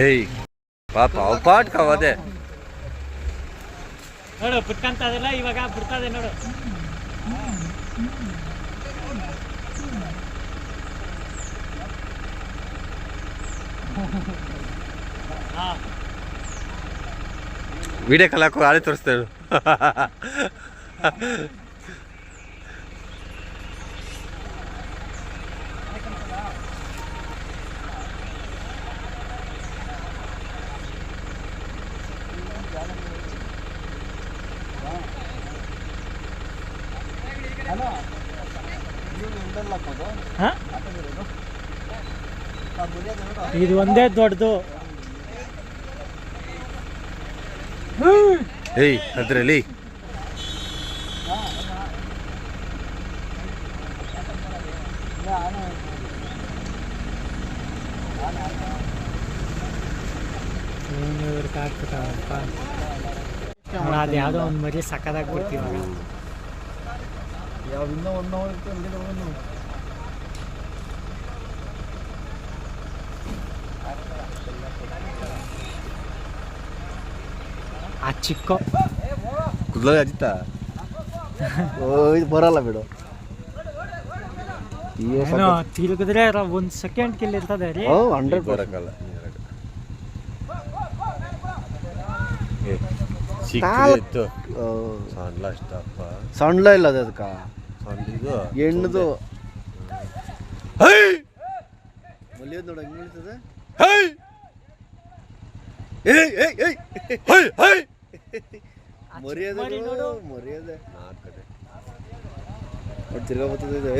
ಏಯ್ ಪಾಪ ಅವ್ ಪಾಟ್ ಕವದೆ ನೋಡು ಬಿಟ್ಕಂತದಿಲ್ಲ ಇವಾಗ ಬಿಡ್ತದೆ ನೋಡು. ವಿಡಿಯೋ ಕಾಲ್ ಹಾಕೋ ಆಳೆ ತೋರಿಸ್ತೇವೆ. ಇದು ಒಂದೇ ದೊಡ್ಡದು. ಏಯ್ ಅದ್ರಲ್ಲಿ ಅದು ಯಾವುದೋ ಒಂದು ಮರಿ ಸಕ್ಕದಾಗಿ ಕೊಡ್ತೀವಿ. ಆ ಚಿಕ್ಕ ಕುದ್ಲ ಅಜಿತ ಇದು ಬರಲ್ಲ ಬಿಡು. ತಿರುಗಿದ್ರೆ ಒಂದು ಸೆಕೆಂಡ್ ಕಿಲ್ ಇರ್ತದೆ ರೀ. 100 ಬರಕ್ಕಲ್ಲ. ಸಣ್ಣ ಇಲ್ಲ ಅದಕ್ಕ ಹೆಣ್ಣದು ಮಲಿಯೋದು ನೋಡ ಹೆಂಗ್ ಬೀಳ್ತದೆ. ಮರ್ಯಾದೆ ಮರ್ಯಾದೆ ತಿರ್ಗಾ ಬರ್ತದೆ.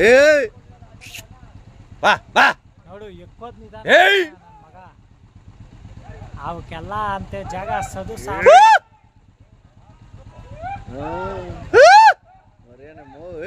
ನೋಡು ಎಕ್ಕೋದ್ ನಿಧಾನ ಮಗ. ಅವಕ್ಕೆಲ್ಲ ಅಂತ ಜಾಗ ಹಸೋದು ಸಾಕು.